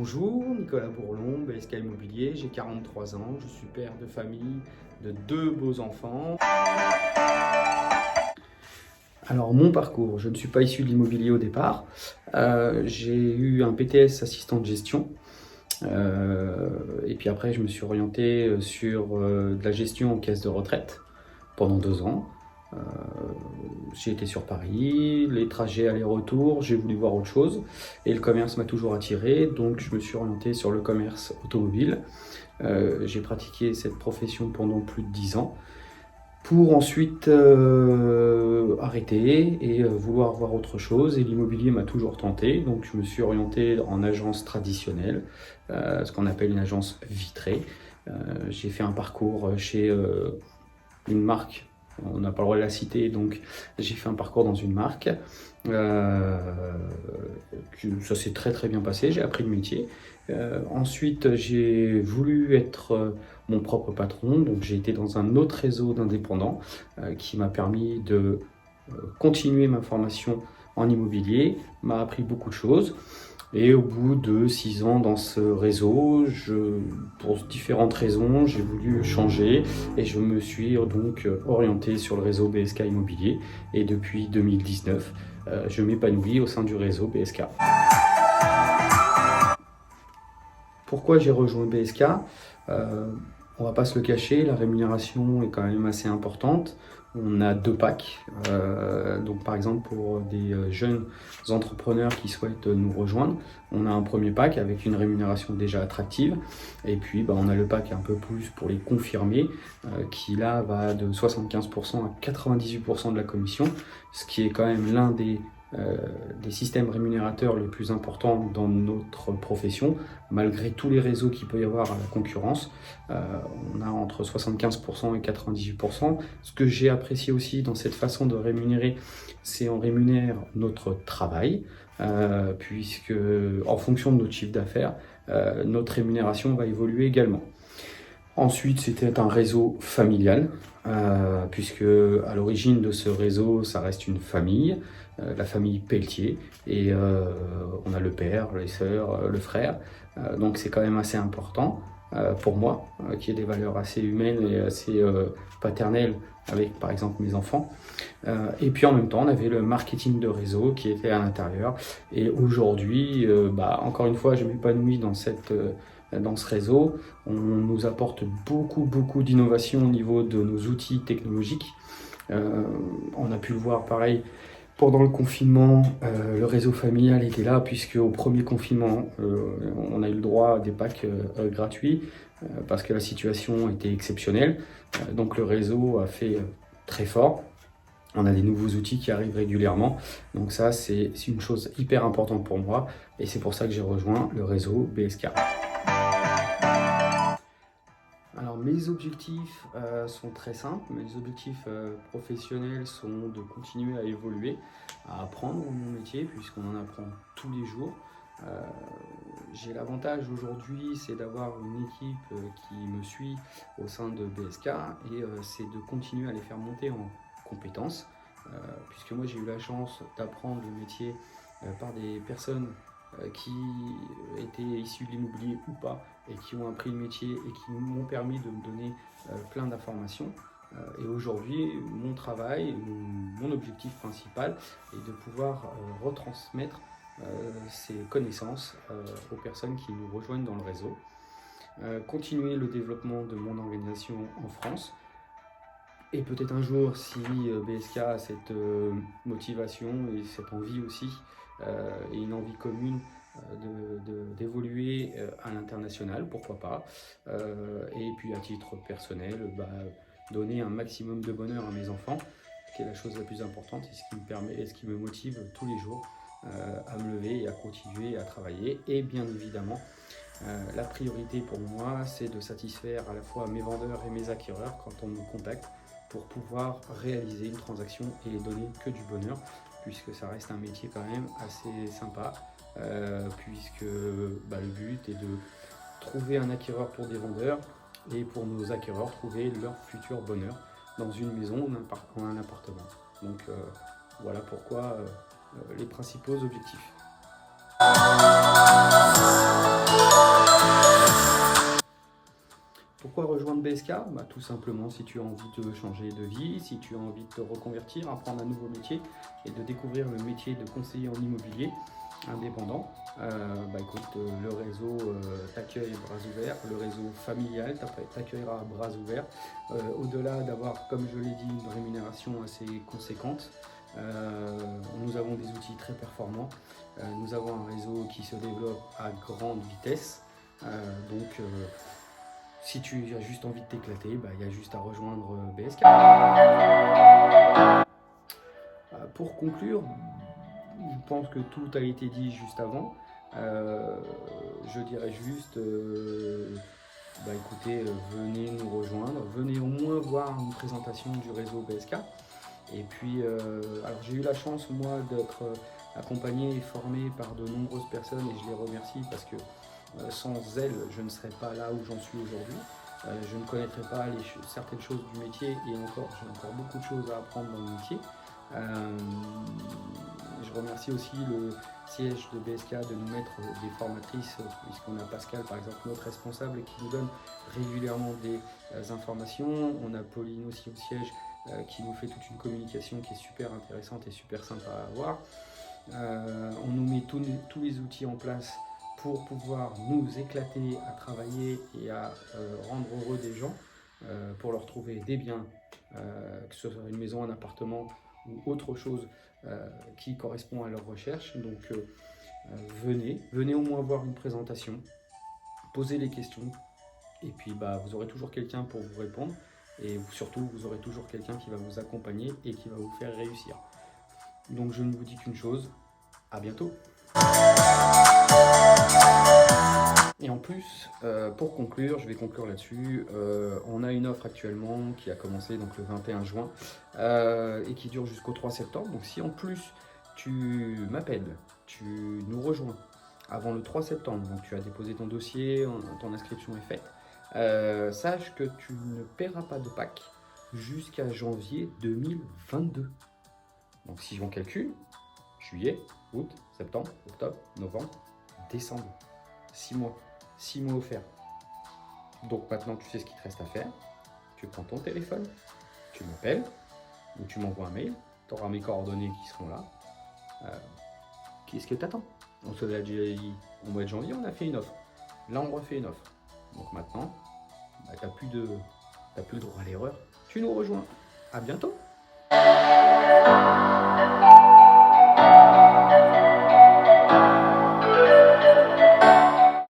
Bonjour, Nicolas Bourlon, BSK Immobilier, j'ai 43 ans, je suis père de famille de 2 beaux enfants. Alors mon parcours, je ne suis pas issu de l'immobilier au départ, j'ai eu un BTS assistant de gestion, et puis après je me suis orienté sur de la gestion en caisse de retraite pendant 2 ans. Euh, j'ai été sur Paris, les trajets aller-retour, j'ai voulu voir autre chose et le commerce m'a toujours attiré, donc je me suis orienté sur le commerce automobile. J'ai pratiqué cette profession pendant plus de 10 ans pour ensuite arrêter et vouloir voir autre chose, et l'immobilier m'a toujours tenté, donc je me suis orienté en agence traditionnelle, ce qu'on appelle une agence vitrée. J'ai fait un parcours chez une marque. On n'a pas le droit de la citer, donc j'ai fait un parcours dans une marque. Ça s'est très très bien passé, j'ai appris le métier. Ensuite, j'ai voulu être mon propre patron, donc j'ai été dans un autre réseau d'indépendants qui m'a permis de continuer ma formation en immobilier, m'a appris beaucoup de choses. Et au bout de 6 ans dans ce réseau, pour différentes raisons, j'ai voulu changer et je me suis donc orienté sur le réseau BSK Immobilier. Et depuis 2019, je m'épanouis au sein du réseau BSK. Pourquoi j'ai rejoint BSK? On va pas se le cacher, la rémunération est quand même assez importante. On a 2 packs. Donc par exemple pour des jeunes entrepreneurs qui souhaitent nous rejoindre, on a un premier pack avec une rémunération déjà attractive. Et puis on a le pack un peu plus pour les confirmés, qui là va de 75% à 98% de la commission, ce qui est quand même l'un des systèmes rémunérateurs les plus importants dans notre profession, malgré tous les réseaux qu'il peut y avoir à la concurrence. On a entre 75% et 98%. Ce que j'ai apprécié aussi dans cette façon de rémunérer, c'est on rémunère notre travail, puisque en fonction de notre chiffre d'affaires, notre rémunération va évoluer également. Ensuite, c'était un réseau familial, puisque à l'origine de ce réseau, ça reste une famille, la famille Pelletier, et on a le père, les sœurs, le frère, donc c'est quand même assez important pour moi, qui ai des valeurs assez humaines et assez paternelles avec par exemple mes enfants. Et puis en même temps, on avait le marketing de réseau qui était à l'intérieur, et aujourd'hui, encore une fois, je m'épanouis dans ce réseau. On nous apporte beaucoup d'innovations au niveau de nos outils technologiques. On a pu le voir pareil pendant le confinement, le réseau familial était là, puisque au premier confinement, on a eu le droit à des packs gratuits, parce que la situation était exceptionnelle. Donc le réseau a fait très fort. On a des nouveaux outils qui arrivent régulièrement. Donc ça, c'est une chose hyper importante pour moi, et c'est pour ça que j'ai rejoint le réseau BSK. Alors mes objectifs sont très simples. Mes objectifs professionnels sont de continuer à évoluer, à apprendre mon métier, puisqu'on en apprend tous les jours. J'ai l'avantage aujourd'hui, c'est d'avoir une équipe qui me suit au sein de BSK, et c'est de continuer à les faire monter en compétences, puisque moi j'ai eu la chance d'apprendre le métier par des personnes qui étaient issus de l'immobilier ou pas, et qui ont appris le métier et qui m'ont permis de me donner plein d'informations. Et aujourd'hui, mon travail, mon objectif principal est de pouvoir retransmettre ces connaissances aux personnes qui nous rejoignent dans le réseau. Continuer le développement de mon organisation en France. Et peut-être un jour, si BSK a cette motivation et cette envie aussi, et une envie commune d'évoluer à l'international, pourquoi pas. Et puis à titre personnel, donner un maximum de bonheur à mes enfants, qui est la chose la plus importante, et ce qui me permet et ce qui me motive tous les jours à me lever et à continuer à travailler. Et bien évidemment, la priorité pour moi, c'est de satisfaire à la fois mes vendeurs et mes acquéreurs quand on me contacte, pour pouvoir réaliser une transaction et donner que du bonheur, puisque ça reste un métier quand même assez sympa, puisque le but est de trouver un acquéreur pour des vendeurs, et pour nos acquéreurs trouver leur futur bonheur dans une maison ou un appartement. Donc voilà pourquoi les principaux objectifs. BSK, bah, tout simplement si tu as envie de changer de vie, si tu as envie de te reconvertir, apprendre un nouveau métier et de découvrir le métier de conseiller en immobilier indépendant, bah écoute, le réseau t'accueille bras ouverts, le réseau familial t'accueillera à bras ouverts. Au-delà d'avoir, comme je l'ai dit, une rémunération assez conséquente, nous avons des outils très performants, nous avons un réseau qui se développe à grande vitesse, donc si tu as juste envie de t'éclater, bah, il y a juste à rejoindre BSK. Pour conclure, je pense que tout a été dit juste avant. Je dirais juste, bah écoutez, venez nous rejoindre, venez au moins voir une présentation du réseau BSK. Et puis, alors j'ai eu la chance, moi, d'être accompagné et formé par de nombreuses personnes et je les remercie parce que sans elles, je ne serais pas là où j'en suis aujourd'hui. Je ne connaîtrais pas certaines choses du métier et encore, j'ai encore beaucoup de choses à apprendre dans le métier. Je remercie aussi le siège de BSK de nous mettre des formatrices, puisqu'on a Pascal, par exemple, notre responsable, qui nous donne régulièrement des informations. On a Pauline aussi au siège qui nous fait toute une communication qui est super intéressante et super sympa à avoir. On nous met tous les outils en place pour pouvoir nous éclater à travailler et à rendre heureux des gens, pour leur trouver des biens, que ce soit une maison, un appartement ou autre chose qui correspond à leur recherche. Donc venez au moins voir une présentation, posez les questions et puis bah, vous aurez toujours quelqu'un pour vous répondre et surtout vous aurez toujours quelqu'un qui va vous accompagner et qui va vous faire réussir. Donc je ne vous dis qu'une chose, à bientôt. Et en plus, pour conclure, je vais conclure là-dessus, on a une offre actuellement qui a commencé donc, le 21 juin et qui dure jusqu'au 3 septembre. Donc si en plus tu m'appelles, tu nous rejoins avant le 3 septembre, donc tu as déposé ton dossier, ton inscription est faite, sache que tu ne paieras pas de PAC jusqu'à janvier 2022. Donc si on calcule, juillet, août, septembre, octobre, novembre, décembre, 6 mois. 6 mois offerts. Donc maintenant tu sais ce qu'il te reste à faire. Tu prends ton téléphone, tu m'appelles ou tu m'envoies un mail. Tu auras mes coordonnées qui seront là. Qu'est-ce que tu attends? On se l'a déjà dit au mois de janvier, on a fait une offre. Là on refait une offre. Donc maintenant, bah, tu n'as plus le droit à l'erreur. Tu nous rejoins. À bientôt.